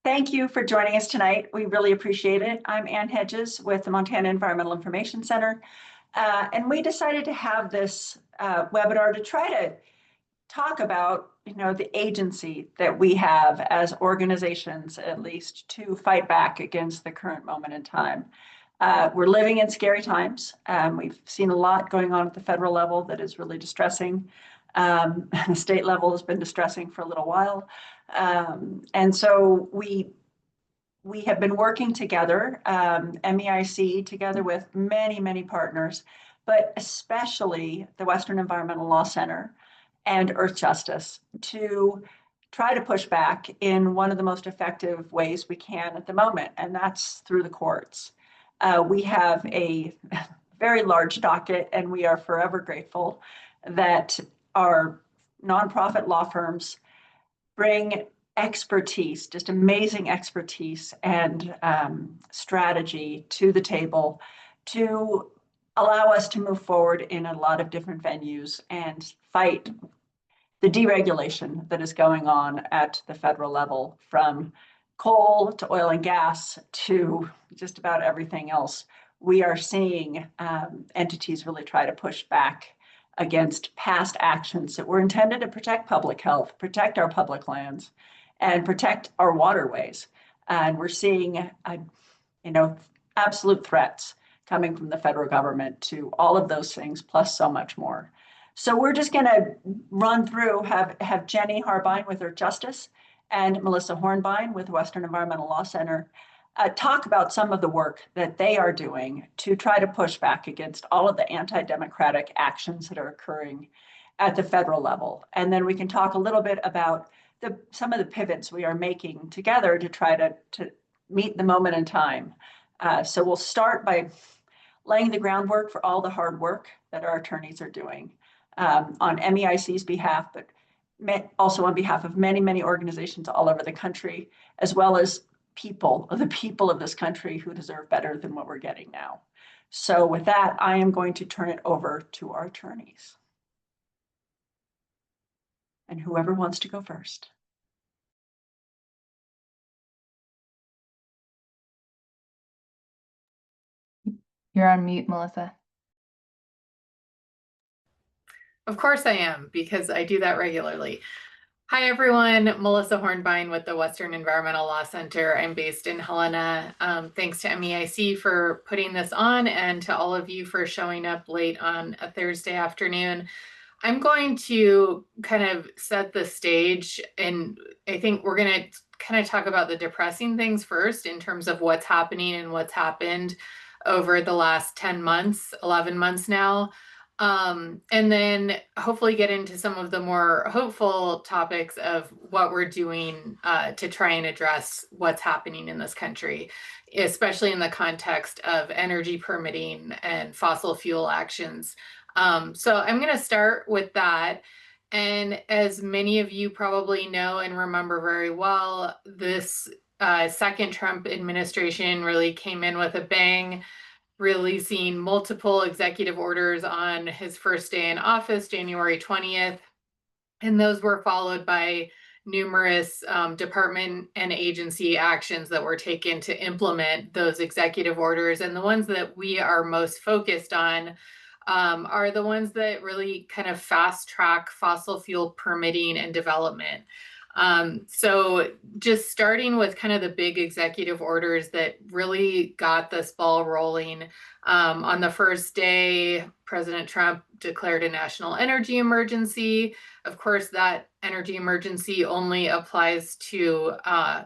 Thank you for joining us tonight. We really appreciate it. I'm Ann Hedges with the Montana Environmental Information Center. And we decided to have this webinar to try to talk about, the agency that we have as organizations, at least, to fight back against the current moment in time. We're living in scary times. We've seen a lot going on at the federal level that is really distressing. The state level has been distressing for a little while. And so we have been working together, MEIC, together with many, many partners, but especially the Western Environmental Law Center and Earthjustice, to try to push back in one of the most effective ways we can at the moment, and that's through the courts. We have a very large docket, and we are forever grateful that our nonprofit law firms bring expertise, just amazing expertise and strategy to the table to allow us to move forward in a lot of different venues and fight the deregulation that is going on at the federal level, from coal to oil and gas to just about everything else. We are seeing entities really try to push back against past actions that were intended to protect public health, protect our public lands, and protect our waterways. And we're seeing, absolute threats coming from the federal government to all of those things, plus so much more. So we're just going to run through, have Jenny Harbine with Earthjustice and Melissa Hornbein with Western Environmental Law Center talk about some of the work that they are doing to try to push back against all of the anti-democratic actions that are occurring at the federal level. And then we can talk a little bit about some of the pivots we are making together to try to meet the moment in time. So we'll start by laying the groundwork for all the hard work that our attorneys are doing on MEIC's behalf, but also on behalf of many, many organizations all over the country, as well as the people of this country who deserve better than what we're getting now. So with that, I am going to turn it over to our attorneys. And whoever wants to go first. You're on mute, Melissa. Of course I am, because I do that regularly. Hi, everyone. Melissa Hornbein with the Western Environmental Law Center. I'm based in Helena. Thanks to MEIC for putting this on, and to all of you for showing up late on a Thursday afternoon. I'm going to kind of set the stage, and I think we're going to kind of talk about the depressing things first in terms of what's happening and what's happened over the last 10 months, 11 months now. And then hopefully get into some of the more hopeful topics of what we're doing to try and address what's happening in this country, especially in the context of energy permitting and fossil fuel actions. So I'm going to start with that. And as many of you probably know and remember very well, this second Trump administration really came in with a bang, releasing multiple executive orders on his first day in office, January 20th. And those were followed by numerous department and agency actions that were taken to implement those executive orders. And the ones that we are most focused on are the ones that really kind of fast track fossil fuel permitting and development. So just starting with kind of the big executive orders that really got this ball rolling. On the first day, President Trump declared a national energy emergency. Of course, that energy emergency only applies to a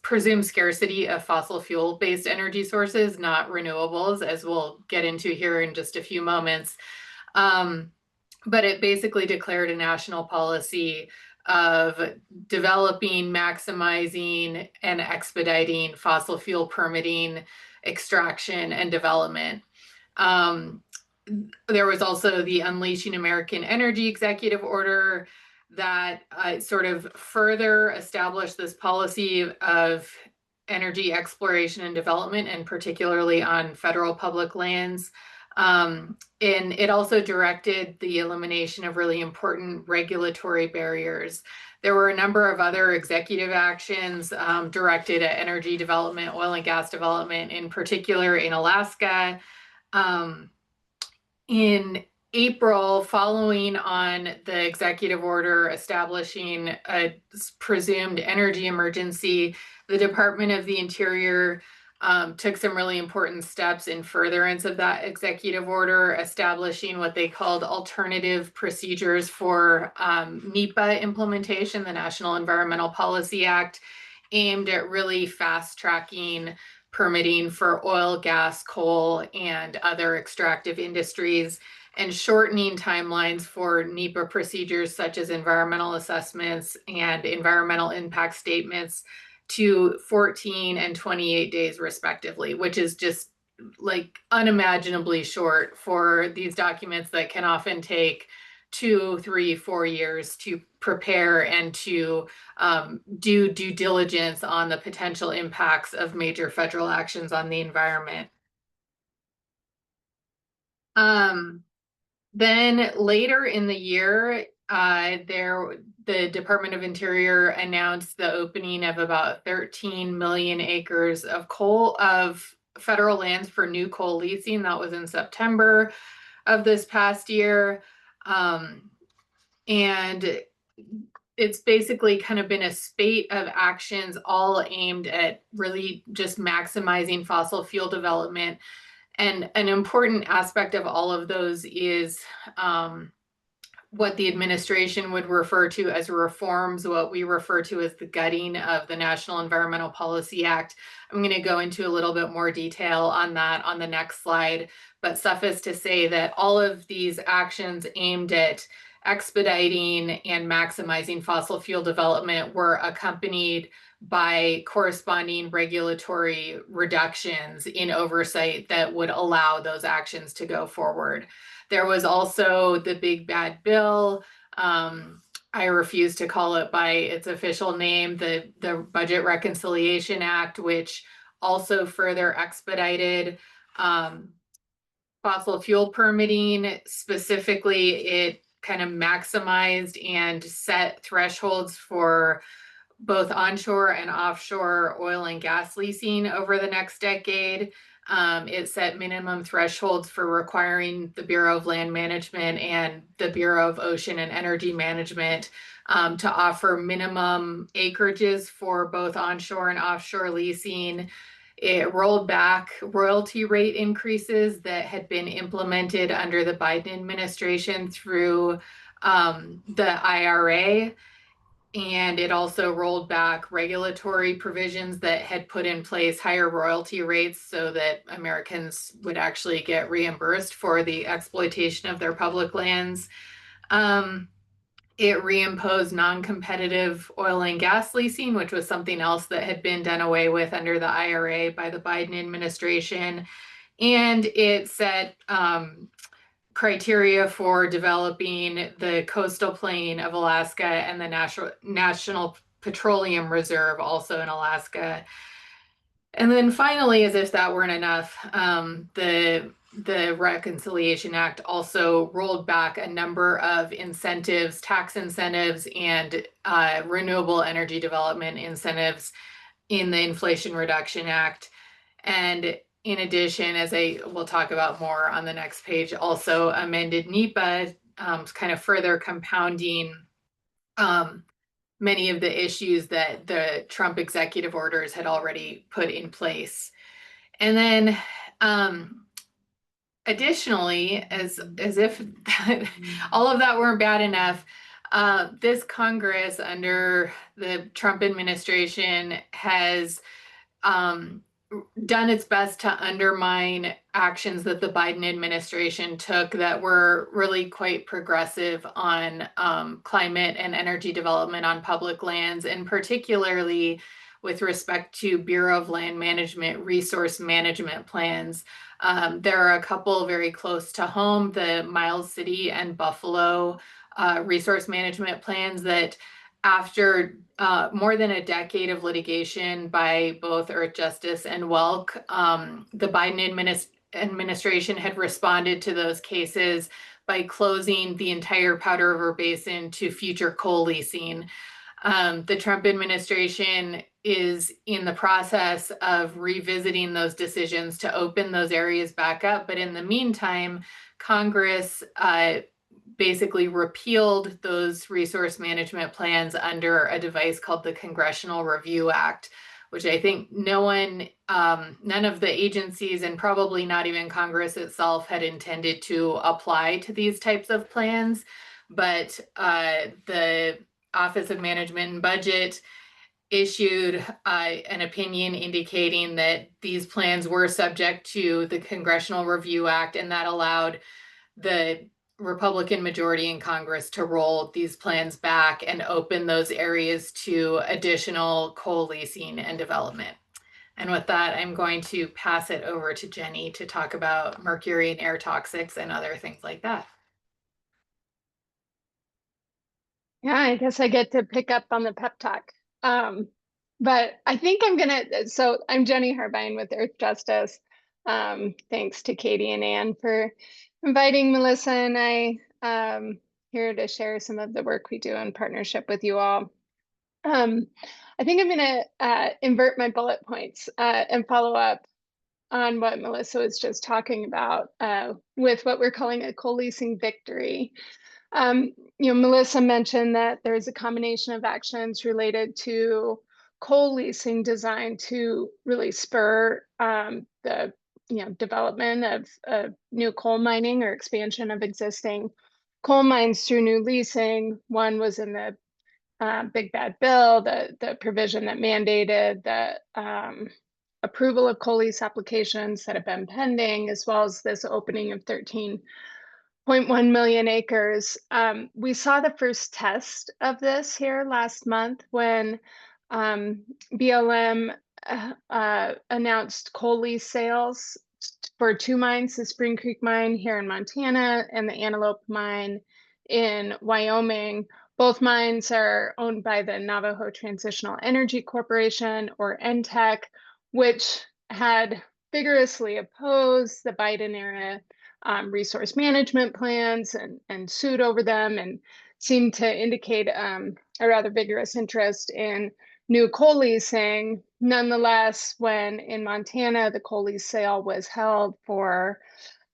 presumed scarcity of fossil fuel-based energy sources, not renewables, as we'll get into here in just a few moments. But it basically declared a national policy of developing, maximizing, and expediting fossil fuel permitting, extraction, and development. There was also the Unleashing American Energy Executive Order that sort of further established this policy of energy exploration and development, and particularly on federal public lands. And it also directed the elimination of really important regulatory barriers There were a number of other executive actions directed at energy development, oil and gas development, in particular in Alaska. In April, following on the executive order establishing a presumed energy emergency, the Department of the Interior took some really important steps in furtherance of that executive order, establishing what they called alternative procedures for NEPA implementation, the National Environmental Policy Act, aimed at really fast tracking permitting for oil, gas, coal, and other extractive industries, and shortening timelines for NEPA procedures such as environmental assessments and environmental impact statements to 14 and 28 days respectively, which is just like unimaginably short for these documents that can often take 2, 3, 4 years to prepare and to do due diligence on the potential impacts of major federal actions on the environment. Then later in the year, the Department of Interior announced the opening of about 13 million acres of federal lands for new coal leasing. That was in September of this past year. And it's basically kind of been a spate of actions all aimed at really just maximizing fossil fuel development. And an important aspect of all of those is what the administration would refer to as reforms, what we refer to as the gutting of the National Environmental Policy Act. I'm going to go into a little bit more detail on that on the next slide, but suffice to say that all of these actions aimed at expediting and maximizing fossil fuel development were accompanied by corresponding regulatory reductions in oversight that would allow those actions to go forward. There was also the Big Bad Bill. I refuse to call it by its official name, the Budget Reconciliation Act, which also further expedited fossil fuel permitting. Specifically, it kind of maximized and set thresholds for both onshore and offshore oil and gas leasing over the next decade. It set minimum thresholds for requiring the Bureau of Land Management and the Bureau of Ocean and Energy Management to offer minimum acreages for both onshore and offshore leasing. It rolled back royalty rate increases that had been implemented under the Biden administration through the IRA. And it also rolled back regulatory provisions that had put in place higher royalty rates so that Americans would actually get reimbursed for the exploitation of their public lands. It reimposed non-competitive oil and gas leasing, which was something else that had been done away with under the IRA by the Biden administration. And it set criteria for developing the coastal plain of Alaska and the National Petroleum Reserve, also in Alaska. And then finally, as if that weren't enough, the Reconciliation Act also rolled back a number of incentives, tax incentives, and renewable energy development incentives in the Inflation Reduction Act. And in addition, as I will talk about more on the next page, also amended NEPA, kind of further compounding many of the issues that the Trump executive orders had already put in place. And then additionally, as if all of that weren't bad enough, this Congress under the Trump administration has done its best to undermine actions that the Biden administration took that were really quite progressive on climate and energy development on public lands, and particularly with respect to Bureau of Land Management resource management plans. There are a couple very close to home, the Miles City and Buffalo resource management plans that, after more than a decade of litigation by both Earthjustice and WELC, the Biden administration had responded to those cases by closing the entire Powder River Basin to future coal leasing. The Trump administration is in the process of revisiting those decisions to open those areas back up. But in the meantime, Congress basically repealed those resource management plans under a device called the Congressional Review Act, which I think none of the agencies and probably not even Congress itself had intended to apply to these types of plans. But the Office of Management and Budget issued an opinion indicating that these plans were subject to the Congressional Review Act, and that allowed the Republican majority in Congress to roll these plans back and open those areas to additional coal leasing and development. And with that, I'm going to pass it over to Jenny to talk about mercury and air toxics and other things like that. Yeah, I guess I get to pick up on the pep talk. But I think so I'm Jenny Harbine with Earthjustice. Thanks to Katie and Ann for inviting Melissa and I here to share some of the work we do in partnership with you all. I think I'm gonna invert my bullet points and follow up on what Melissa was just talking about with what we're calling a coal leasing victory. Melissa mentioned that there's a combination of actions related to coal leasing designed to really spur the development of new coal mining or expansion of existing coal mines through new leasing. One was in the Big Bad Bill, the provision that mandated the approval of coal lease applications that have been pending, as well as this opening of 13.1 million acres. We saw the first test of this here last month when BLM announced coal lease sales for two mines, the Spring Creek mine here in Montana and the Antelope mine in Wyoming. Both mines are owned by the Navajo Transitional Energy Corporation, or NTEC, which had vigorously opposed the Biden era resource management plans and sued over them, and seemed to indicate a rather vigorous interest in new coal leasing. Nonetheless, when in Montana, the coal lease sale was held for,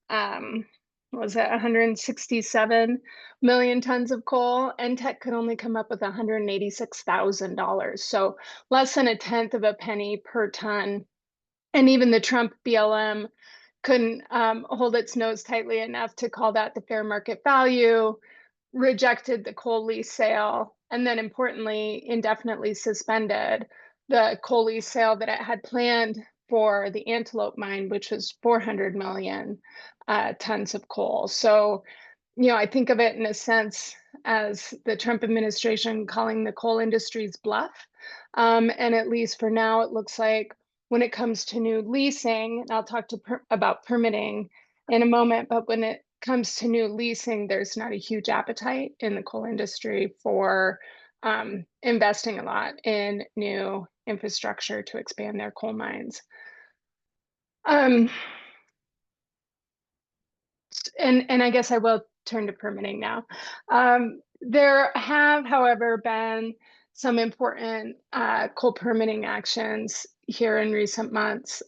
was it 167 million tons of coal, NTEC could only come up with $186,000. So less than a tenth of a penny per ton. And even the Trump BLM couldn't hold its nose tightly enough to call that the fair market value, rejected the coal lease sale, and then importantly, indefinitely suspended the coal lease sale that it had planned for the Antelope mine, which was 400 million tons of coal. So, I think of it in a sense as the Trump administration calling the coal industry's bluff. And at least for now, it looks like when it comes to new leasing, and I'll talk about permitting in a moment, but when it comes to new leasing, there's not a huge appetite in the coal industry for investing a lot in new infrastructure to expand their coal mines. And I guess I will turn to permitting now. There have, however, been some important coal permitting actions here in recent months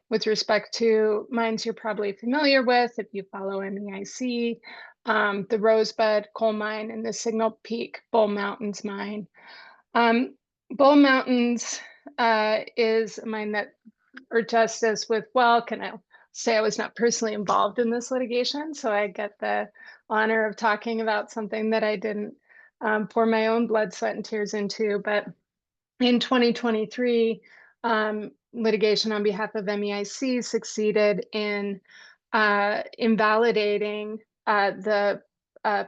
with respect to mines you're probably familiar with if you follow MEIC, the Rosebud coal mine and the Signal Peak Bull Mountains mine. Bull Mountains is a mine that Earthjustice with can I say I was not personally involved in this litigation, so I get the honor of talking about something that I didn't pour my own blood, sweat, and tears into. But in 2023, litigation on behalf of MEIC succeeded in invalidating the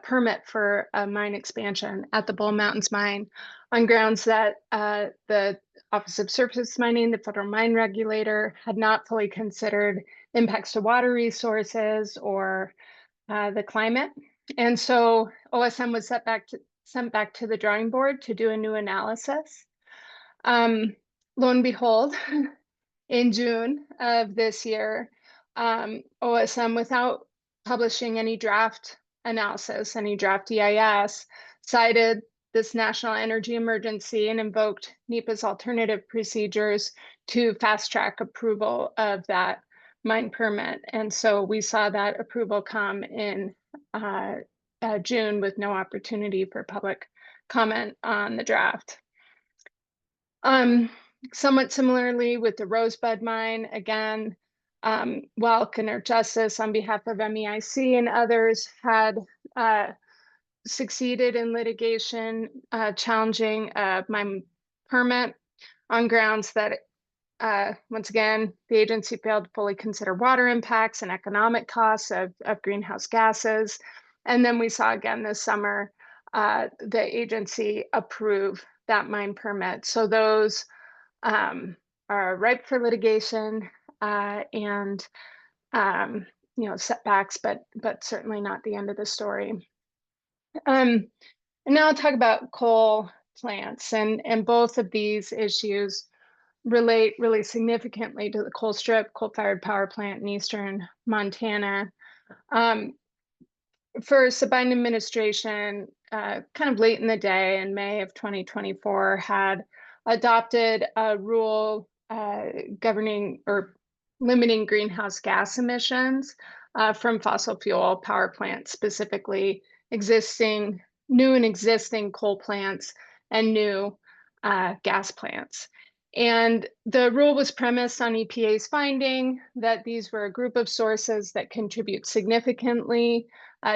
permit for a mine expansion at the Bull Mountains mine on grounds that the Office of Surface Mining, the federal mine regulator, had not fully considered impacts to water resources or the climate. And so OSM was sent back to the drawing board to do a new analysis. Lo and behold, in June of this year, OSM, without publishing any draft analysis, any draft EIS, cited this national energy emergency and invoked NEPA's alternative procedures to fast track approval of that mine permit. And so we saw that approval come in June with no opportunity for public comment on the draft. Somewhat similarly with the Rosebud mine, again, WELC and Earthjustice on behalf of MEIC and others had succeeded in litigation challenging mine permit on grounds that once again, the agency failed to fully consider water impacts and economic costs of greenhouse gases. And then we saw again this summer, the agency approve that mine permit. So those are ripe for litigation and setbacks, but certainly not the end of the story. And now I'll talk about coal plants, and both of these issues relate really significantly to the Colstrip coal-fired power plant in eastern Montana. First, the Biden administration, kind of late in the day in May of 2024, had adopted a rule governing or limiting greenhouse gas emissions from fossil fuel power plants, specifically new and existing coal plants and new gas plants. And the rule was premised on EPA's finding that these were a group of sources that contribute significantly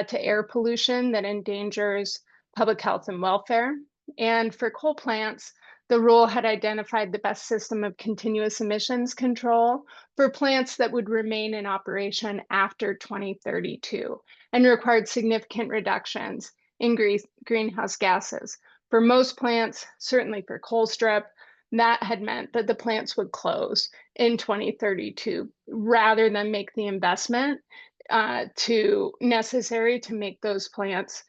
to air pollution that endangers public health and welfare. And for coal plants, the rule had identified the best system of continuous emissions control for plants that would remain in operation after 2032 and required significant reductions in greenhouse gases. For most plants, certainly for Colstrip, that had meant that the plants would close in 2032 rather than make the investment necessary to make those plants,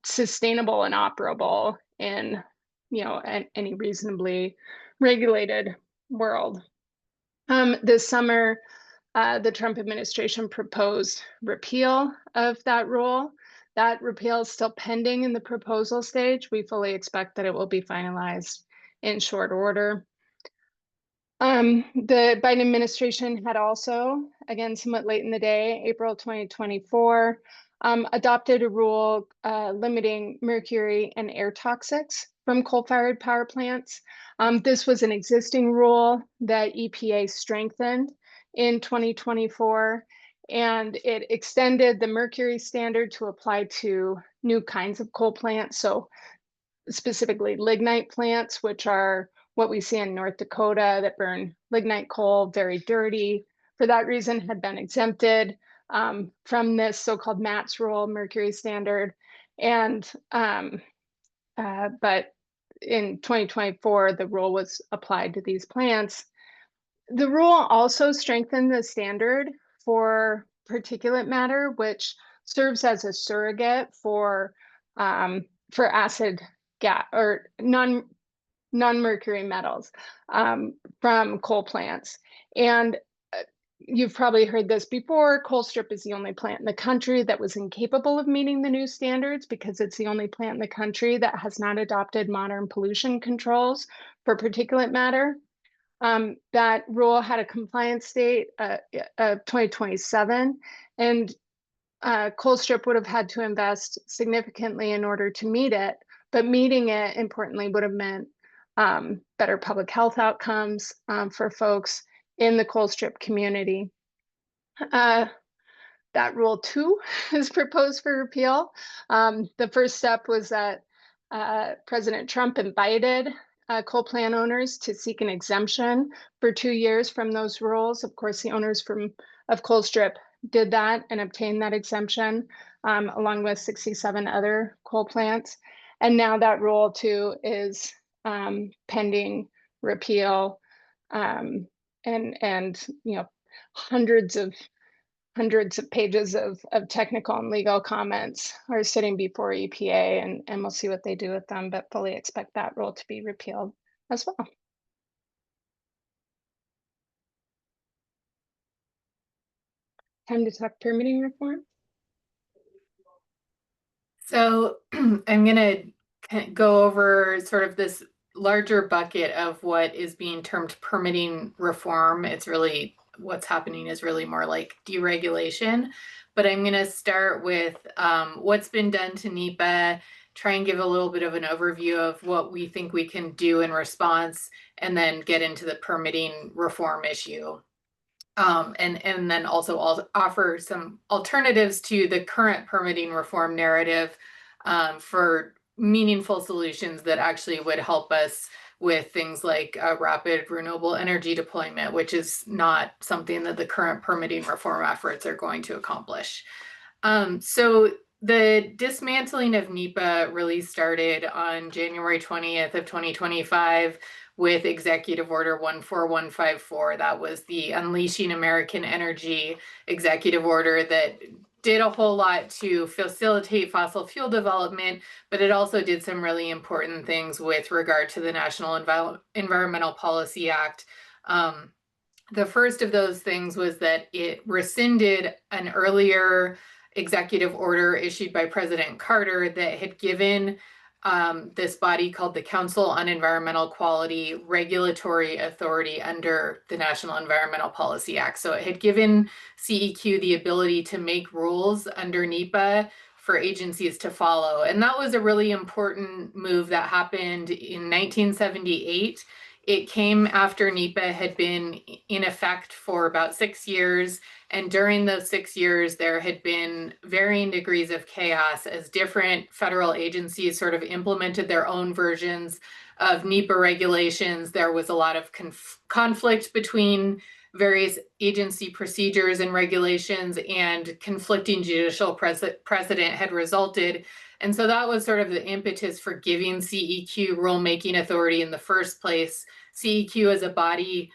sustainable and operable in, any reasonably regulated world. This summer, the Trump administration proposed repeal of that rule. That repeal is still pending in the proposal stage. We fully expect that it will be finalized in short order. The Biden administration had also, again, somewhat late in the day, April 2024, adopted a rule limiting mercury and air toxics from coal-fired power plants. This was an existing rule that EPA strengthened in 2024, and it extended the mercury standard to apply to new kinds of coal plants. So specifically lignite plants, which are what we see in North Dakota that burn lignite coal, very dirty, for that reason had been exempted from this so-called MATS rule, mercury standard. And but in 2024, the rule was applied to these plants. The rule also strengthened the standard for particulate matter, which serves as a surrogate for acid gas or non-mercury metals from coal plants. And you've probably heard this before, Colstrip is the only plant in the country that was incapable of meeting the new standards because it's the only plant in the country that has not adopted modern pollution controls for particulate matter. That rule had a compliance date of 2027, and Colstrip would have had to invest significantly in order to meet it, but meeting it, importantly, would have meant better public health outcomes for folks in the Colstrip community. That rule 2 is proposed for repeal. The first step was that President Trump invited coal plant owners to seek an exemption for 2 years from those rules. Of course, the owners of Colstrip did that and obtained that exemption along with 67 other coal plants. And now that rule 2 is pending repeal, and hundreds of pages of technical and legal comments are sitting before EPA, and we'll see what they do with them, but fully expect that rule to be repealed as well. Time to talk permitting reform. So I'm going to go over sort of this larger bucket of what is being termed permitting reform. It's really, what's happening is really more like deregulation. But I'm going to start with what's been done to NEPA, try and give a little bit of an overview of what we think we can do in response, and then get into the permitting reform issue. And then also I'll offer some alternatives to the current permitting reform narrative for meaningful solutions that actually would help us with things like rapid renewable energy deployment, which is not something that the current permitting reform efforts are going to accomplish. So the dismantling of NEPA really started on January 20th of 2025 with Executive Order 14154. That was the Unleashing American Energy Executive Order that did a whole lot to facilitate fossil fuel development, but it also did some really important things with regard to the National Environmental Policy Act. The first of those things was that it rescinded an earlier executive order issued by President Carter that had given this body called the Council on Environmental Quality regulatory authority under the National Environmental Policy Act. So it had given CEQ the ability to make rules under NEPA for agencies to follow. And that was a really important move that happened in 1978. It came after NEPA had been in effect for about 6 years. And during those 6 years, there had been varying degrees of chaos as different federal agencies sort of implemented their own versions of NEPA regulations. There was a lot of conflict between various agency procedures and regulations, and conflicting judicial precedent had resulted. And so that was sort of the impetus for giving CEQ rulemaking authority in the first place. CEQ as a body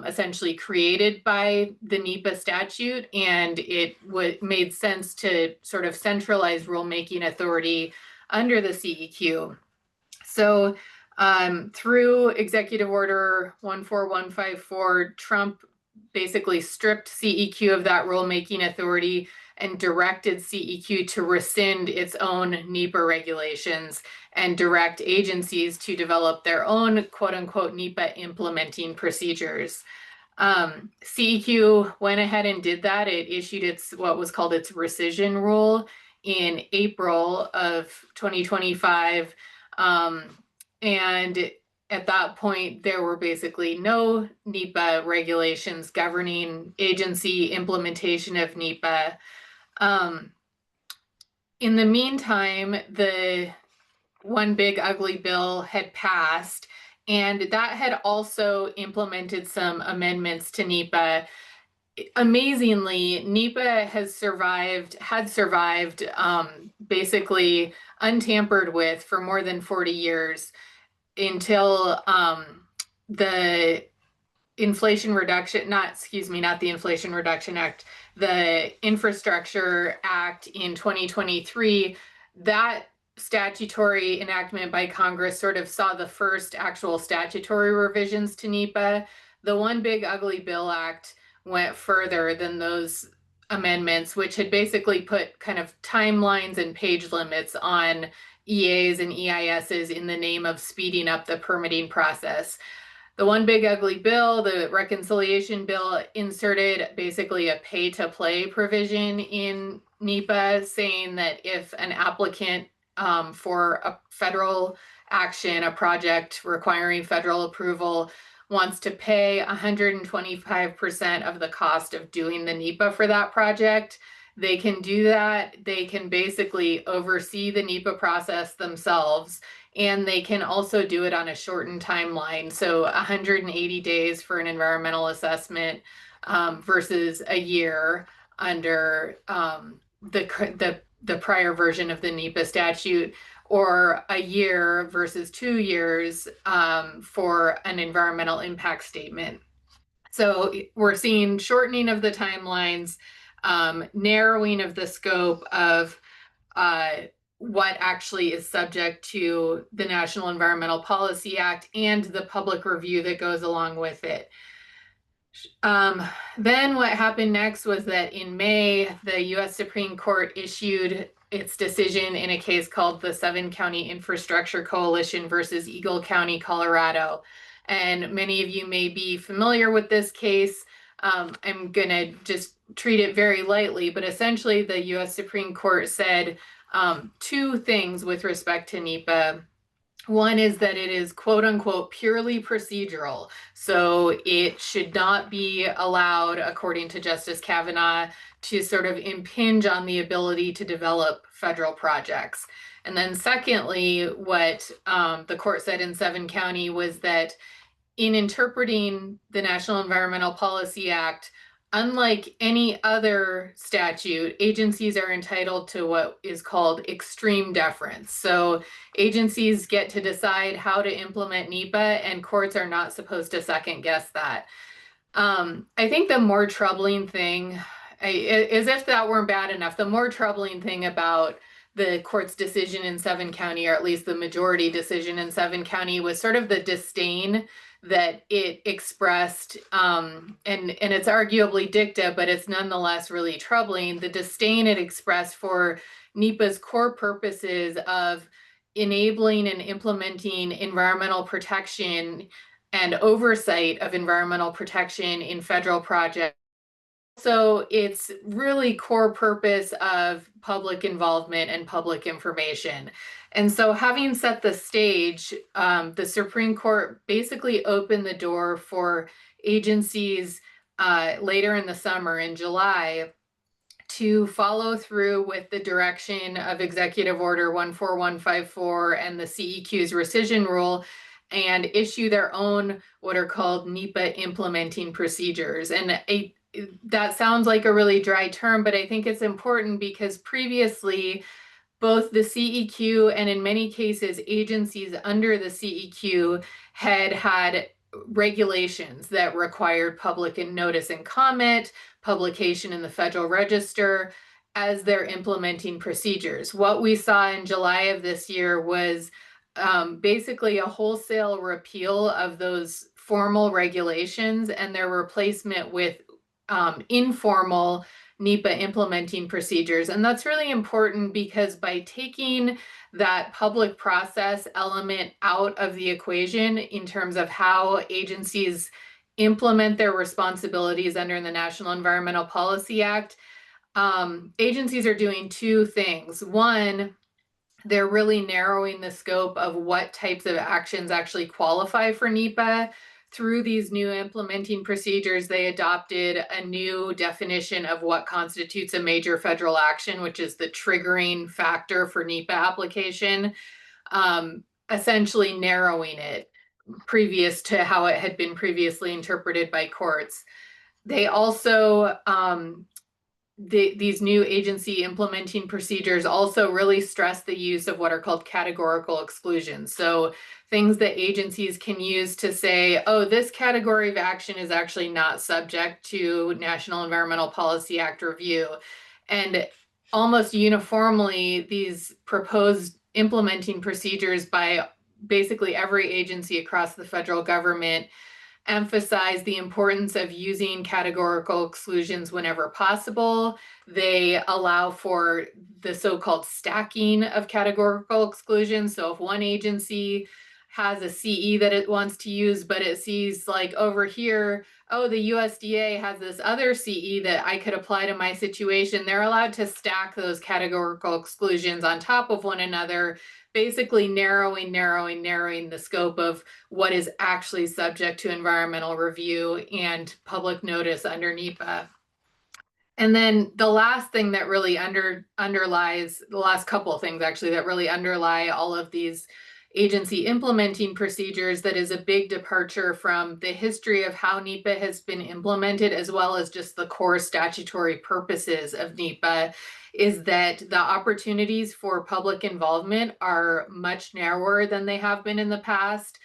essentially created by the NEPA statute, and it made sense to sort of centralize rulemaking authority under the CEQ. So through Executive Order 14154, Trump basically stripped CEQ of that rulemaking authority and directed CEQ to rescind its own NEPA regulations and direct agencies to develop their own quote unquote NEPA implementing procedures. CEQ went ahead and did that. It issued what was called its rescission rule in April of 2025. And at that point, there were basically no NEPA regulations governing agency implementation of NEPA. In the meantime, the One Big Ugly Bill had passed, and that had also implemented some amendments to NEPA. Amazingly, NEPA had survived basically untampered with for more than 40 years until the Inflation Reduction, not the Inflation Reduction Act, the Infrastructure Act in 2023. That statutory enactment by Congress sort of saw the first actual statutory revisions to NEPA. The One Big Ugly Bill Act went further than those amendments, which had basically put kind of timelines and page limits on EAs and EISs in the name of speeding up the permitting process. The One Big Ugly Bill, the reconciliation bill, inserted basically a pay-to-play provision in NEPA, saying that if an applicant for a federal action, a project requiring federal approval, wants to pay 125% of the cost of doing the NEPA for that project, they can do that. They can basically oversee the NEPA process themselves, and they can also do it on a shortened timeline. So 180 days for an environmental assessment versus a year under the prior version of the NEPA statute, or a year versus 2 years for an environmental impact statement. So we're seeing shortening of the timelines, narrowing of the scope of what actually is subject to the National Environmental Policy Act and the public review that goes along with it. Then what happened next was that in May, the U.S. Supreme Court issued its decision in a case called the 7-County Infrastructure Coalition versus Eagle County, Colorado. And many of you may be familiar with this case. I'm going to just treat it very lightly, but essentially the U.S. Supreme Court said two things with respect to NEPA. One is that it is quote unquote purely procedural. So it should not be allowed, according to Justice Kavanaugh, to sort of impinge on the ability to develop federal projects. And then secondly, what the court said in 7-County was that in interpreting the National Environmental Policy Act, unlike any other statute, agencies are entitled to what is called extreme deference. So agencies get to decide how to implement NEPA, and courts are not supposed to second guess that. I think the more troubling thing, as if that weren't bad enough, the more troubling thing about the court's decision in 7-County, or at least the majority decision in 7-County, was sort of the disdain that it expressed, and it's arguably dicta, but it's nonetheless really troubling, the disdain it expressed for NEPA's core purposes of enabling and implementing environmental protection and oversight of environmental protection in federal projects. So it's really core purpose of public involvement and public information. And so having set the stage, the Supreme Court basically opened the door for agencies later in the summer, in July, to follow through with the direction of Executive Order 14154 and the CEQ's rescission rule, and issue their own what are called NEPA implementing procedures. And that sounds like a really dry term, but I think it's important because previously, both the CEQ and in many cases, agencies under the CEQ had regulations that required public notice and comment, publication in the Federal Register as their implementing procedures. What we saw in July of this year was basically a wholesale repeal of those formal regulations and their replacement with informal NEPA implementing procedures. And that's really important because by taking that public process element out of the equation in terms of how agencies implement their responsibilities under the National Environmental Policy Act, agencies are doing two things. One, they're really narrowing the scope of what types of actions actually qualify for NEPA. Through these new implementing procedures, they adopted a new definition of what constitutes a major federal action, which is the triggering factor for NEPA application, essentially narrowing it previous to how it had been previously interpreted by courts. They also, these new agency implementing procedures also really stress the use of what are called categorical exclusions. So things that agencies can use to say, oh, this category of action is actually not subject to National Environmental Policy Act review. And almost uniformly, these proposed implementing procedures by basically every agency across the federal government emphasize the importance of using categorical exclusions whenever possible. They allow for the so-called stacking of categorical exclusions. So if one agency has a CE that it wants to use, but it sees like over here, oh, the USDA has this other CE that I could apply to my situation, they're allowed to stack those categorical exclusions on top of one another, basically narrowing the scope of what is actually subject to environmental review and public notice under NEPA. And then the last thing that really underlies, the last couple of things actually that really underlie all of these agency implementing procedures that is a big departure from the history of how NEPA has been implemented, as well as just the core statutory purposes of NEPA, is that the opportunities for public involvement are much narrower than they have been in the past.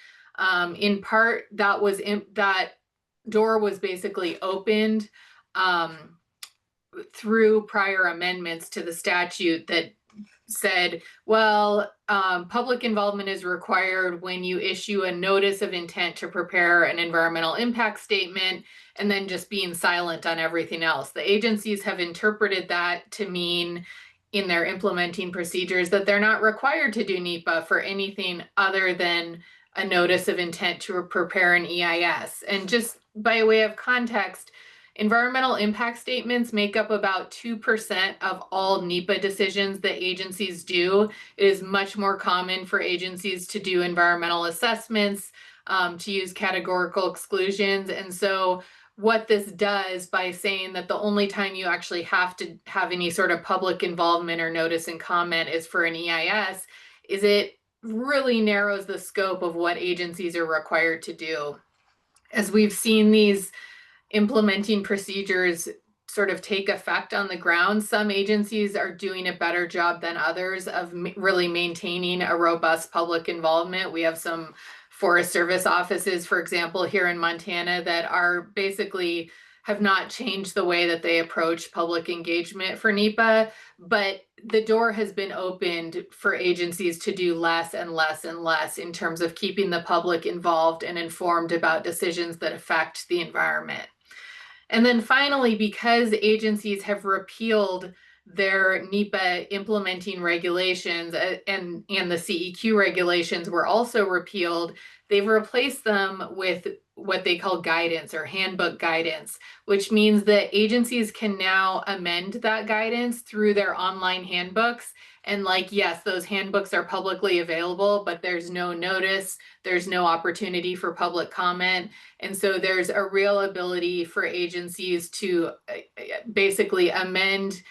In part, that door was basically opened through prior amendments to the statute that said, well, public involvement is required when you issue a notice of intent to prepare an environmental impact statement, and then just being silent on everything else. The agencies have interpreted that to mean in their implementing procedures that they're not required to do NEPA for anything other than a notice of intent to prepare an EIS. And just by way of context, environmental impact statements make up about 2% of all NEPA decisions that agencies do. It is much more common for agencies to do environmental assessments, to use categorical exclusions. And so what this does by saying that the only time you actually have to have any sort of public involvement or notice and comment is for an EIS, is it really narrows the scope of what agencies are required to do. As we've seen these implementing procedures sort of take effect on the ground, some agencies are doing a better job than others of really maintaining a robust public involvement. We have some Forest Service offices, for example, here in Montana that are basically have not changed the way that they approach public engagement for NEPA, but the door has been opened for agencies to do less and less and less in terms of keeping the public involved and informed about decisions that affect the environment. And then finally, because agencies have repealed their NEPA implementing regulations and the CEQ regulations were also repealed, they've replaced them with what they call guidance or handbook guidance, which means that agencies can now amend that guidance through their online handbooks. And yes, those handbooks are publicly available, but there's no notice, there's no opportunity for public comment. And so there's a real ability for agencies to basically amend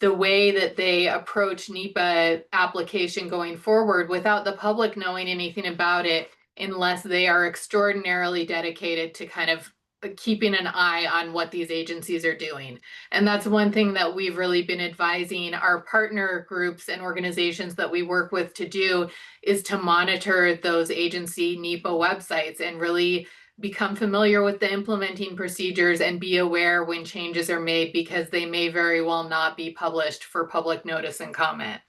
the way that they approach NEPA application going forward without the public knowing anything about it, unless they are extraordinarily dedicated to kind of keeping an eye on what these agencies are doing. And that's one thing that we've really been advising our partner groups and organizations that we work with to do, is to monitor those agency NEPA websites and really become familiar with the implementing procedures and be aware when changes are made, because they may very well not be published for public notice and comment.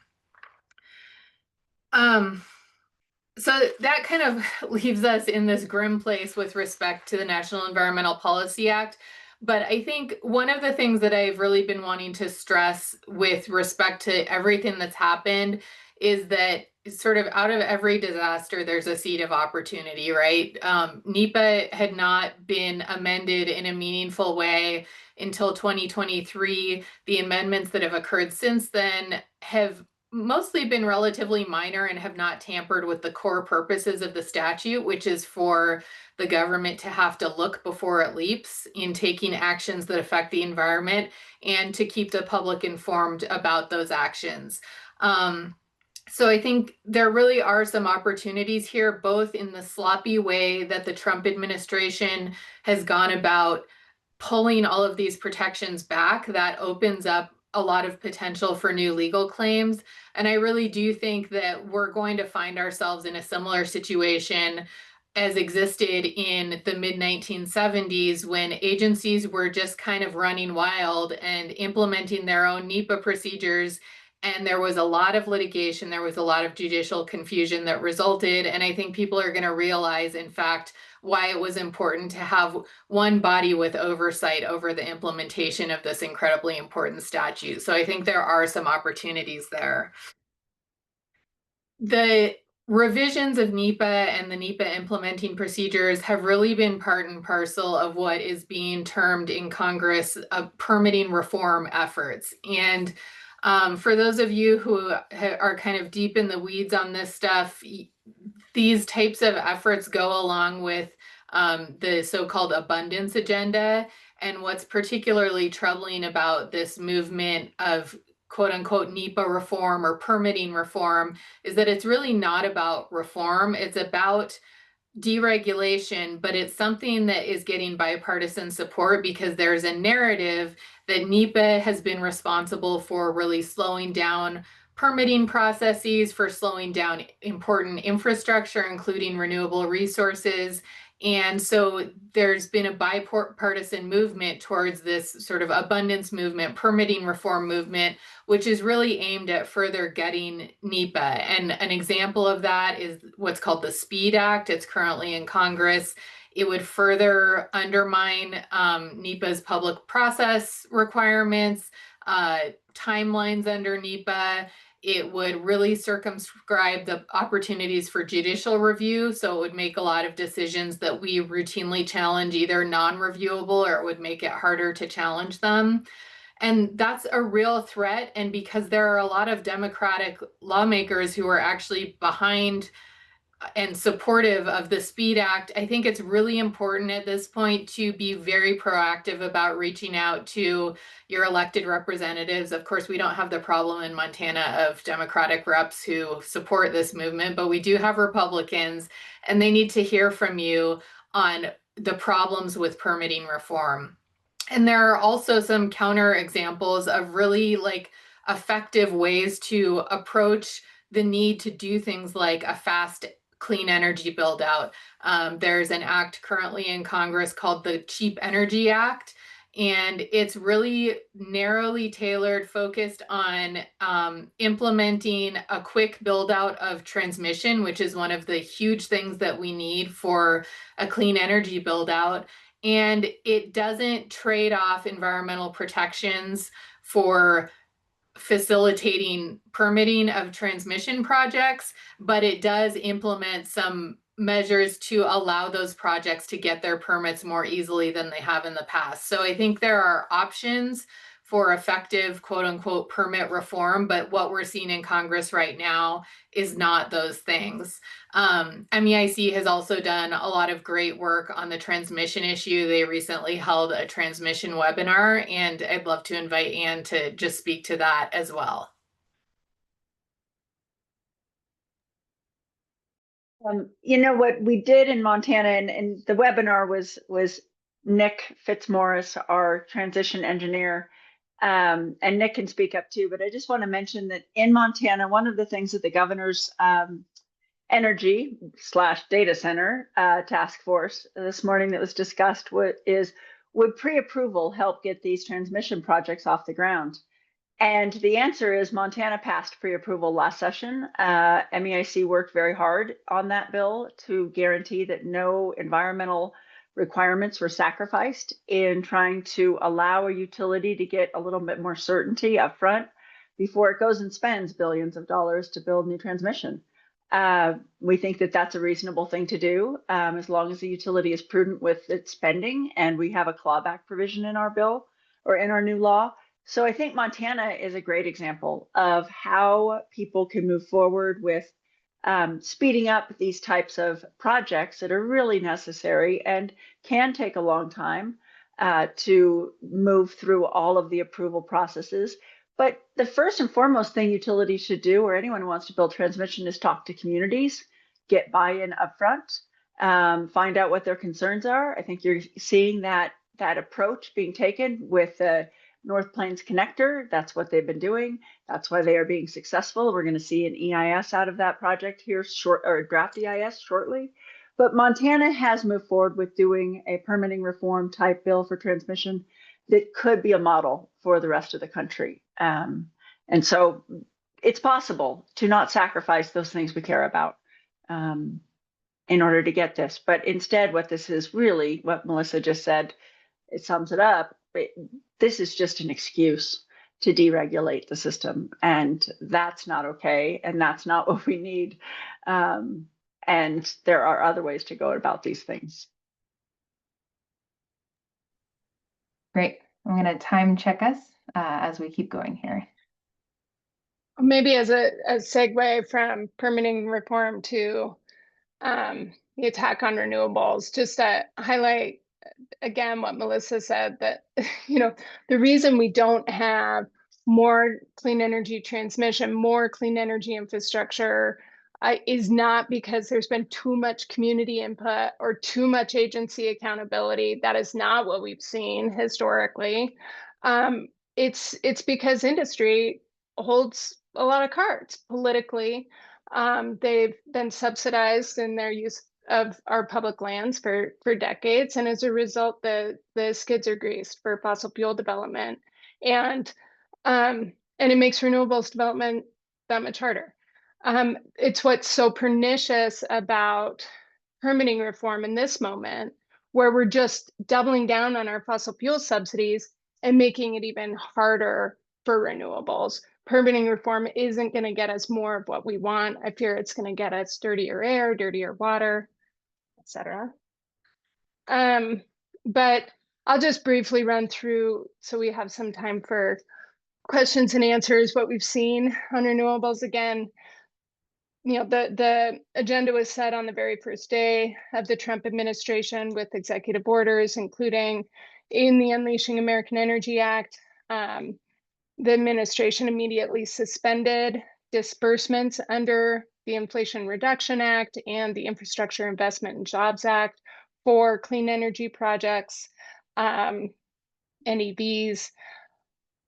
So that kind of leaves us in this grim place with respect to the National Environmental Policy Act. But I think one of the things that I've really been wanting to stress with respect to everything that's happened is that sort of out of every disaster, there's a seed of opportunity, right? NEPA had not been amended in a meaningful way until 2023. The amendments that have occurred since then have mostly been relatively minor and have not tampered with the core purposes of the statute, which is for the government to have to look before it leaps in taking actions that affect the environment and to keep the public informed about those actions. So I think there really are some opportunities here, both in the sloppy way that the Trump administration has gone about pulling all of these protections back. That opens up a lot of potential for new legal claims. And I really do think that we're going to find ourselves in a similar situation as existed in the mid-1970s, when agencies were just kind of running wild and implementing their own NEPA procedures. And there was a lot of litigation, there was a lot of judicial confusion that resulted. And I think people are going to realize, in fact, why it was important to have one body with oversight over the implementation of this incredibly important statute. So I think there are some opportunities there. The revisions of NEPA and the NEPA implementing procedures have really been part and parcel of what is being termed in Congress permitting reform efforts. And for those of you who are kind of deep in the weeds on this stuff, these types of efforts go along with the so-called abundance agenda. And what's particularly troubling about this movement of quote unquote NEPA reform or permitting reform is that it's really not about reform. It's about deregulation, but it's something that is getting bipartisan support because there's a narrative that NEPA has been responsible for really slowing down permitting processes, for slowing down important infrastructure, including renewable resources, And so there's been a bipartisan movement towards this sort of abundance movement, permitting reform movement, which is really aimed at further getting NEPA. And an example of that is what's called the SPEED Act. It's currently in Congress. It would further undermine NEPA's public process requirements, timelines under NEPA. It would really circumscribe the opportunities for judicial review. So it would make a lot of decisions that we routinely challenge either non-reviewable, or it would make it harder to challenge them. And that's a real threat. And because there are a lot of Democratic lawmakers who are actually behind and supportive of the SPEED Act, I think it's really important at this point to be very proactive about reaching out to your elected representatives. Of course, we don't have the problem in Montana of Democratic reps who support this movement, but we do have Republicans, and they need to hear from you on the problems with permitting reform. And there are also some counter examples of really effective ways to approach the need to do things like a fast clean energy build out. There's an act currently in Congress called the Cheap Energy Act, and it's really narrowly tailored, focused on implementing a quick build out of transmission, which is one of the huge things that we need for a clean energy build out. And it doesn't trade off environmental protections for facilitating permitting of transmission projects, but it does implement some measures to allow those projects to get their permits more easily than they have in the past. So I think there are options for effective quote unquote permit reform, but what we're seeing in Congress right now is not those things. MEIC has also done a lot of great work on the transmission issue. They recently held a transmission webinar, and I'd love to invite Anne to just speak to that as well. You know what we did in Montana, and the webinar was Nick Fitzmaurice, our transition engineer, and Nick can speak up too, but I just want to mention that in Montana, one of the things that the governor's energy/data center task force this morning that was discussed would pre-approval help get these transmission projects off the ground? And the answer is Montana passed pre-approval last session. MEIC worked very hard on that bill to guarantee that no environmental requirements were sacrificed in trying to allow a utility to get a little bit more certainty up front before it goes and spends billions of dollars to build new transmission. We think that that's a reasonable thing to do, as long as the utility is prudent with its spending, and we have a clawback provision in our bill or in our new law. So I think Montana is a great example of how people can move forward with speeding up these types of projects that are really necessary and can take a long time to move through all of the approval processes. But the first and foremost thing utilities should do, or anyone who wants to build transmission, is talk to communities, get buy-in upfront, find out what their concerns are. I think you're seeing that approach being taken with the North Plains Connector. That's what they've been doing. That's why they are being successful. We're going to see an EIS out of that project here or draft EIS shortly. But Montana has moved forward with doing a permitting reform type bill for transmission that could be a model for the rest of the country. And so it's possible to not sacrifice those things we care about in order to get this. But instead, what this is really, what Melissa just said, it sums it up. This is just an excuse to deregulate the system, and that's not okay, and that's not what we need. And there are other ways to go about these things. Great. I'm going to time check us as we keep going here. Maybe as a segue from permitting reform to the attack on renewables, just to highlight again what Melissa said, that the reason we don't have more clean energy transmission, more clean energy infrastructure is not because there's been too much community input or too much agency accountability. That is not what we've seen historically. It's because industry holds a lot of cards politically. They've been subsidized in their use of our public lands for decades. And as a result, the skids are greased for fossil fuel development. And it makes renewables development that much harder. It's what's so pernicious about permitting reform in this moment, where we're just doubling down on our fossil fuel subsidies and making it even harder for renewables. Permitting reform isn't going to get us more of what we want. I fear it's going to get us dirtier air, dirtier water, etc. But I'll just briefly run through so we have some time for questions and answers, what we've seen on renewables. Again, the agenda was set on the very first day of the Trump administration with executive orders, including in the Unleashing American Energy Act. The administration immediately suspended disbursements under the Inflation Reduction Act and the Infrastructure Investment and Jobs Act for clean energy projects, NEVs.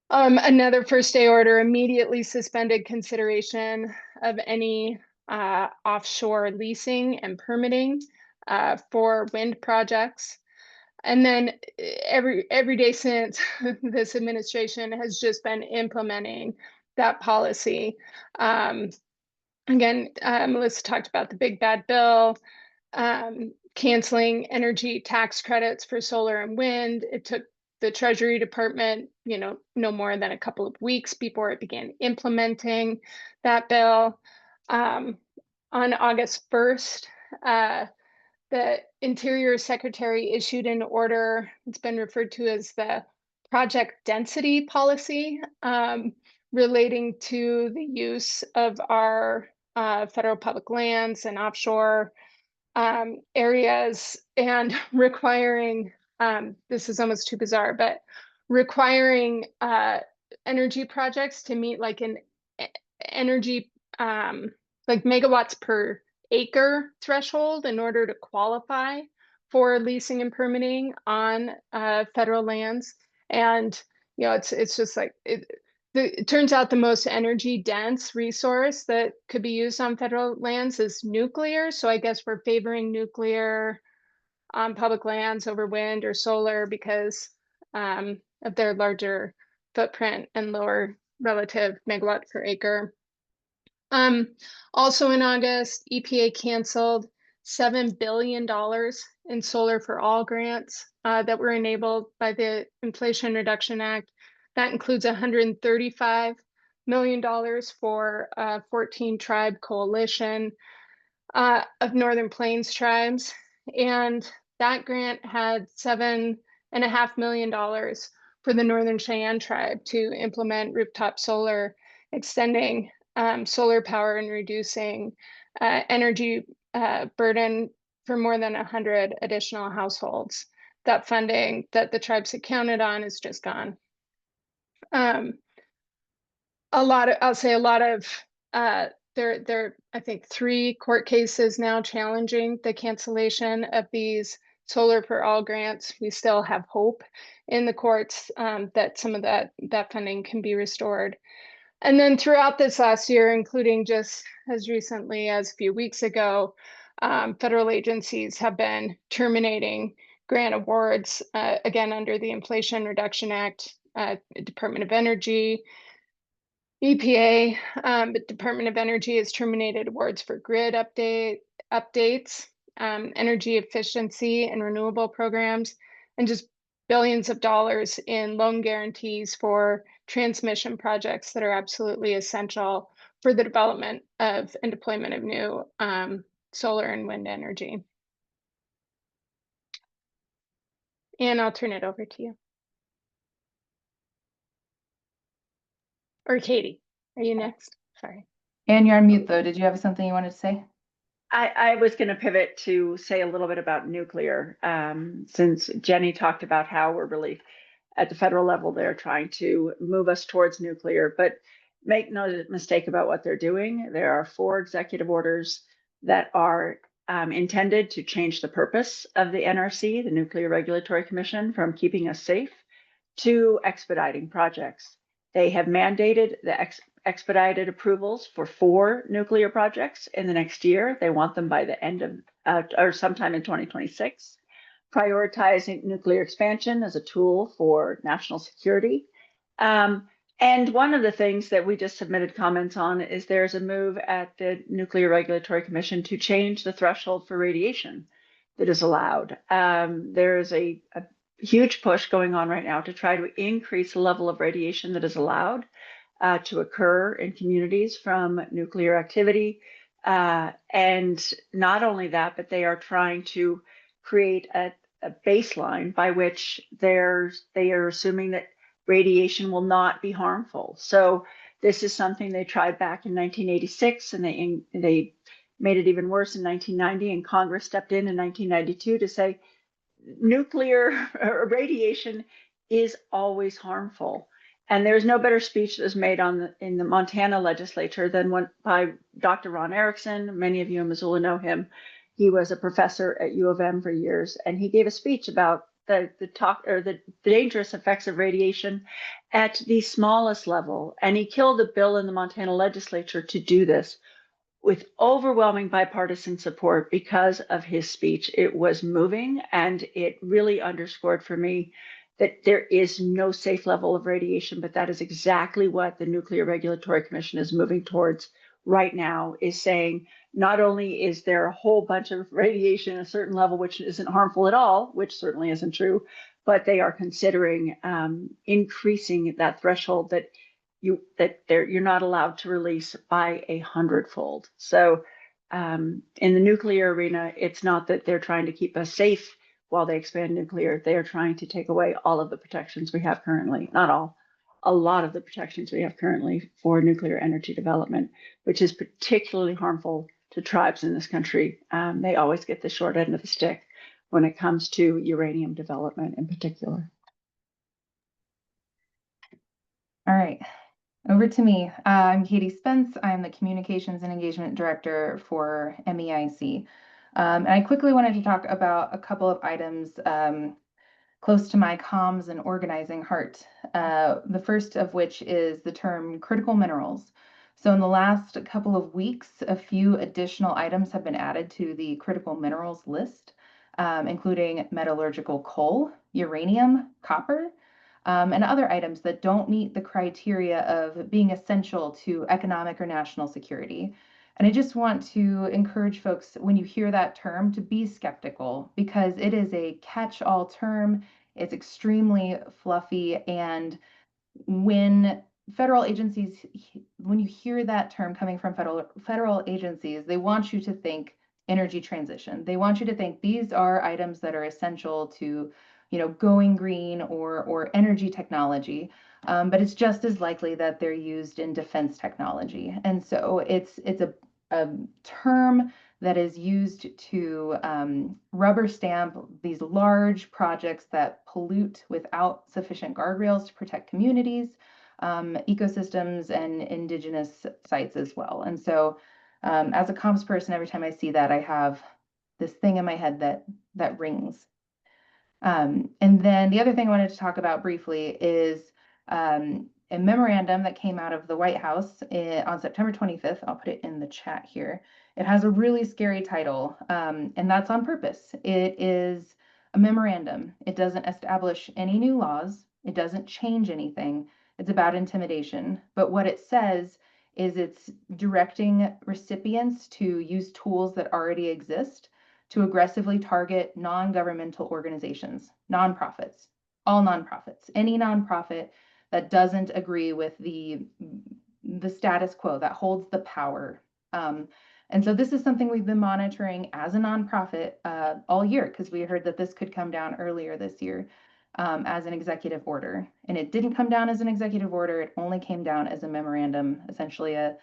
Another first day order immediately suspended consideration of any offshore leasing and permitting for wind projects. And then every day since, this administration has just been implementing that policy. Again, Melissa talked about the big bad bill, canceling energy tax credits for solar and wind. It took the Treasury Department, no more than a couple of weeks before it began implementing that bill. On August 1st, the Interior Secretary issued an order. It's been referred to as the project density policy, relating to the use of our federal public lands and offshore areas, and requiring, this is almost too bizarre, but requiring energy projects to meet like an energy, like megawatts per acre threshold in order to qualify for leasing and permitting on federal lands. And it's just like it turns out the most energy dense resource that could be used on federal lands is nuclear. So I guess we're favoring nuclear on public lands over wind or solar because of their larger footprint and lower relative megawatt per acre. Also in August, EPA canceled $7 billion in Solar for All grants that were enabled by the Inflation Reduction Act. That includes $135 million for a 14 tribe coalition of Northern Plains tribes. And that grant had $7.5 million for the Northern Cheyenne tribe to implement rooftop solar, extending solar power and reducing energy burden for more than 100 additional households. That funding that the tribes had counted on is just gone. I'll say a lot of, there I think 3 court cases now challenging the cancellation of these Solar for All grants. We still have hope in the courts that some of that funding can be restored. And then throughout this last year, including just as recently as a few weeks ago, federal agencies have been terminating grant awards, again, under the Inflation Reduction Act, Department of Energy, EPA, the Department of Energy has terminated awards for grid updates, energy efficiency and renewable programs, and just billions of dollars in loan guarantees for transmission projects that are absolutely essential for the development of and deployment of new solar and wind energy. And I'll turn it over to you. Or Katie, are you next? Sorry. And you're on mute though. Did you have something you wanted to say? I was going to pivot to say a little bit about nuclear, since Jenny talked about how we're really at the federal level, they're trying to move us towards nuclear, but make no mistake about what they're doing. There are 4 executive orders that are intended to change the purpose of the NRC, the Nuclear Regulatory Commission, from keeping us safe to expediting projects. They have mandated the expedited approvals for 4 nuclear projects in the next year. They want them by the end of or sometime in 2026, prioritizing nuclear expansion as a tool for national security. And one of the things that we just submitted comments on is there's a move at the Nuclear Regulatory Commission to change the threshold for radiation that is allowed. There's a huge push going on right now to try to increase the level of radiation that is allowed to occur in communities from nuclear activity. And not only that, but they are trying to create a baseline by which they are assuming that radiation will not be harmful. So this is something they tried back in 1986, and they made it even worse in 1990, and Congress stepped in 1992 to say nuclear radiation is always harmful. And there's no better speech that was made in the Montana legislature than one by Dr. Ron Erickson. Many of you in Missoula know him. He was a professor at U of M for years, and he gave a speech about the dangerous effects of radiation at the smallest level. And he killed a bill in the Montana legislature to do this with overwhelming bipartisan support because of his speech. It was moving, and it really underscored for me that there is no safe level of radiation, but that is exactly what the Nuclear Regulatory Commission is moving towards right now, is saying not only is there a whole bunch of radiation at a certain level which isn't harmful at all, which certainly isn't true, but they are considering increasing that threshold that you're not allowed to release by 100-fold. So in the nuclear arena, it's not that they're trying to keep us safe while they expand nuclear. They are trying to take away all of the protections we have currently, not all, a lot of the protections we have currently for nuclear energy development, which is particularly harmful to tribes in this country. They always get the short end of the stick when it comes to uranium development in particular. All right. Over to me. I'm Katie Spence. I'm the Communications and Engagement Director for MEIC. And I quickly wanted to talk about a couple of items close to my comms and organizing heart. The first of which is the term critical minerals. So in the last couple of weeks, a few additional items have been added to the critical minerals list, including metallurgical coal, uranium, copper, and other items that don't meet the criteria of being essential to economic or national security. And I just want to encourage folks, when you hear that term, to be skeptical, because it is a catch-all term. It's extremely fluffy. And when federal agencies, when you hear that term coming from federal agencies, they want you to think energy transition. They want you to think these are items that are essential to, going green or energy technology. But it's just as likely that they're used in defense technology. And so it's a term that is used to rubber stamp these large projects that pollute without sufficient guardrails to protect communities, ecosystems, and indigenous sites as well. And so as a comms person, every time I see that, I have this thing in my head that rings. And then the other thing I wanted to talk about briefly is a memorandum that came out of the White House on September 25th. I'll put it in the chat here. It has a really scary title, and that's on purpose. It is a memorandum. It doesn't establish any new laws. It doesn't change anything. It's about intimidation. But what it says is it's directing recipients to use tools that already exist to aggressively target non-governmental organizations, nonprofits, all nonprofits, any nonprofit that doesn't agree with the status quo, that holds the power. And so this is something we've been monitoring as a nonprofit all year, because we heard that this could come down earlier this year as an executive order. And it didn't come down as an executive order. It only came down as a memorandum, essentially a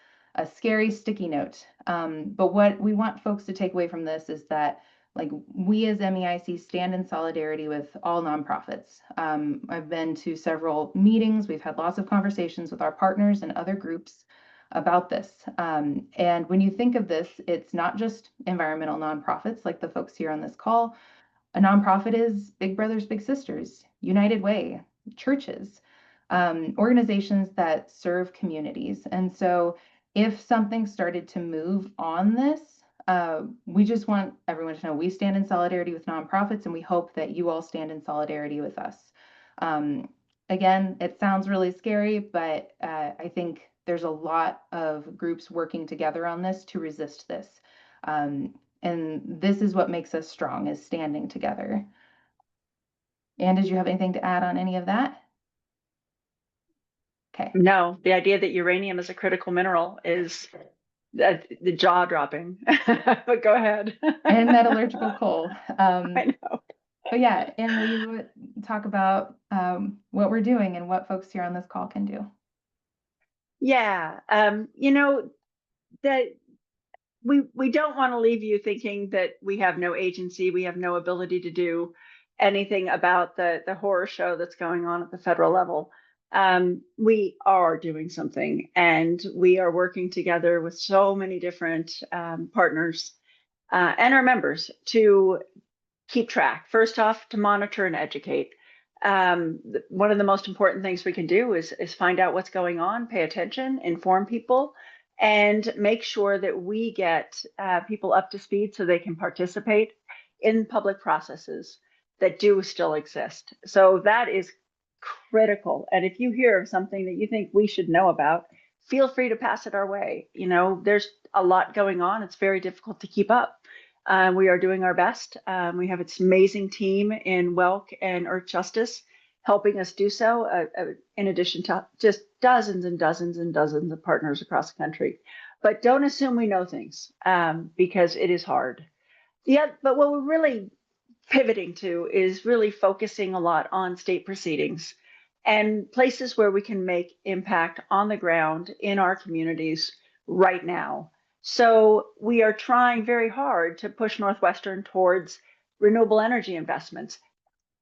scary sticky note. But what we want folks to take away from this is that, like, we as MEIC stand in solidarity with all nonprofits. I've been to several meetings. We've had lots of conversations with our partners and other groups about this. And when you think of this, it's not just environmental nonprofits like the folks here on this call. A nonprofit is Big Brothers Big Sisters, United Way, churches, organizations that serve communities. And so if something started to move on this, We just want everyone to know we stand in solidarity with nonprofits, and we hope that you all stand in solidarity with us. Again, it sounds really scary, but I think there's a lot of groups working together on this to resist this. And this is what makes us strong, is standing together. And did you have anything to add on any of that? Okay. No, the idea that uranium is a critical mineral is the jaw dropping, but go ahead. And metallurgical coal. I know. But yeah, and will you talk about what we're doing and what folks here on this call can do? Yeah, you know, that we don't want to leave you thinking that we have no agency, we have no ability to do anything about the horror show that's going on at the federal level. We are doing something, and we are working together with so many different partners and our members to keep track. First off, to monitor and educate. One of the most important things we can do is find out what's going on, pay attention, inform people, and make sure that we get people up to speed so they can participate in public processes that do still exist. So that is critical. And if you hear of something that you think we should know about, feel free to pass it our way. You know, there's a lot going on. It's very difficult to keep up. We are doing our best. We have this amazing team in WELC and Earthjustice helping us do so, in addition to just dozens and dozens and dozens of partners across the country. But don't assume we know things, because it is hard. But what we're really pivoting to is really focusing a lot on state proceedings and places where we can make impact on the ground in our communities right now. So we are trying very hard to push Northwestern towards renewable energy investments,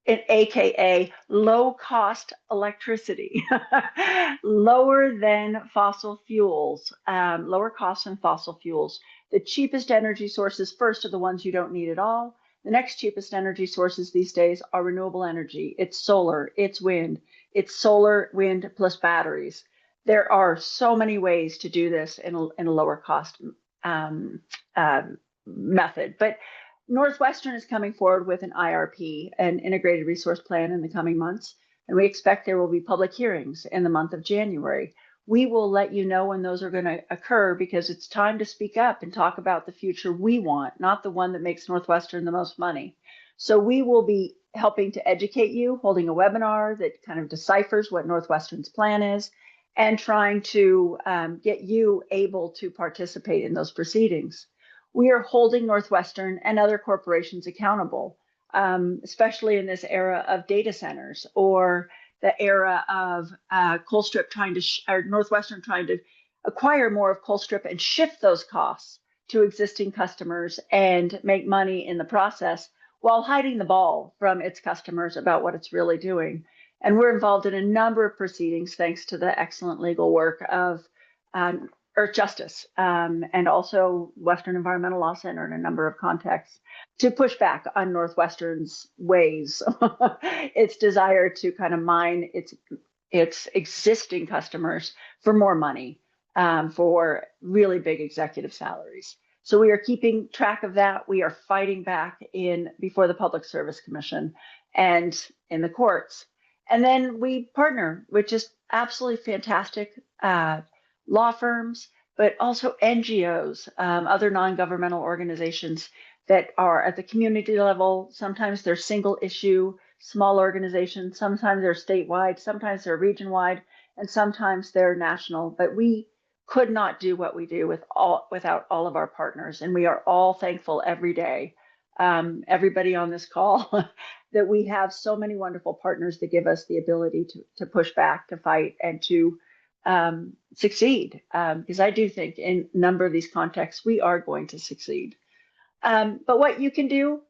AKA low cost electricity, lower than fossil fuels, lower costs than fossil fuels. The cheapest energy sources first are the ones you don't need at all. The next cheapest energy sources these days are renewable energy. It's solar, it's wind, it's solar, wind plus batteries. There are so many ways to do this in a lower cost method. But Northwestern is coming forward with an IRP, an integrated resource plan, in the coming months, and we expect there will be public hearings in the month of January. We will let you know when those are going to occur, because it's time to speak up and talk about the future we want, not the one that makes Northwestern the most money. So we will be helping to educate you, holding a webinar that kind of deciphers what Northwestern's plan is, and trying to get you able to participate in those proceedings. We are holding Northwestern and other corporations accountable, especially in this era of data centers, or the era of Colstrip or Northwestern trying to acquire more of Colstrip and shift those costs to existing customers and make money in the process, while hiding the ball from its customers about what it's really doing. And we're involved in a number of proceedings thanks to the excellent legal work of Earthjustice, and also Western Environmental Law Center in a number of contexts, to push back on Northwestern's ways, its desire to kind of mine its existing customers for more money, for really big executive salaries. So we are keeping track of that. We are fighting back before the Public Service Commission and in the courts. And then we partner with just absolutely fantastic law firms, but also NGOs, other non-governmental organizations that are at the community level. Sometimes they're single issue, small organizations, sometimes they're statewide, sometimes they're region-wide, and sometimes they're national. But we could not do what we do without all of our partners, and we are all thankful every day, everybody on this call, that we have so many wonderful partners that give us the ability to push back, to fight, and to succeed. Because I do think in a number of these contexts, we are going to succeed. But what you can do,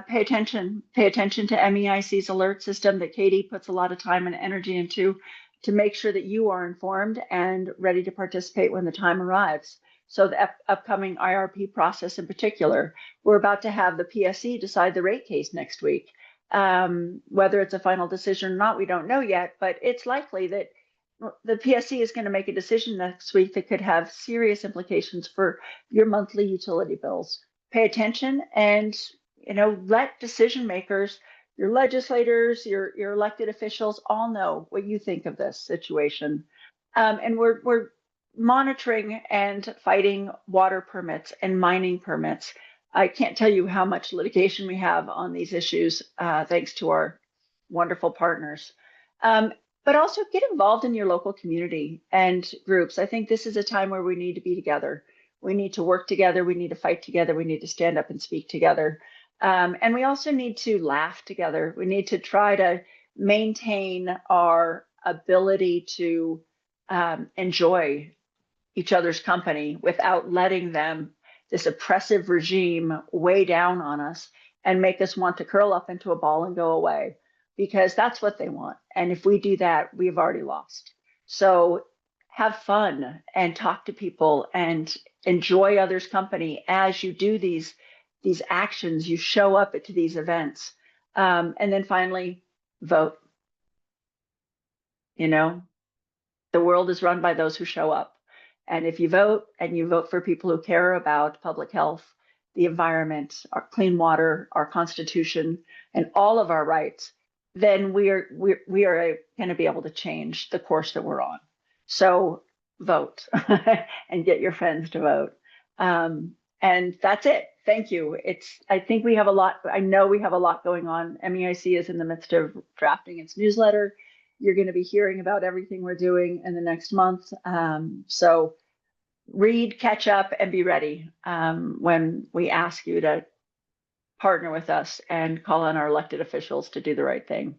pay attention to MEIC's alert system that Katie puts a lot of time and energy into, to make sure that you are informed and ready to participate when the time arrives. So the upcoming IRP process in particular, we're about to have the PSC decide the rate case next week. Whether it's a final decision or not, we don't know yet, but it's likely that the PSC is going to make a decision next week that could have serious implications for your monthly utility bills. Pay attention and, let decision makers, your legislators, your elected officials all know what you think of this situation. And we're monitoring and fighting water permits and mining permits. I can't tell you how much litigation we have on these issues, thanks to our wonderful partners. But also get involved in your local community and groups. I think this is a time where we need to be together. We need to work together. We need to fight together. We need to stand up and speak together. And we also need to laugh together. We need to try to maintain our ability to enjoy each other's company without letting this oppressive regime, weigh down on us and make us want to curl up into a ball and go away, because that's what they want. And if we do that, we've already lost. So have fun and talk to people and enjoy others' company as you do these actions, you show up to these events. And then finally, vote. The world is run by those who show up. And if you vote and you vote for people who care about public health, the environment, our clean water, our Constitution, and all of our rights, then we are going to be able to change the course that we're on. So vote and get your friends to vote. And that's it. Thank you. I think we have a lot. I know we have a lot going on. MEIC is in the midst of drafting its newsletter. You're going to be hearing about everything we're doing in the next month. So read, catch up, and be ready when we ask you to partner with us and call on our elected officials to do the right thing.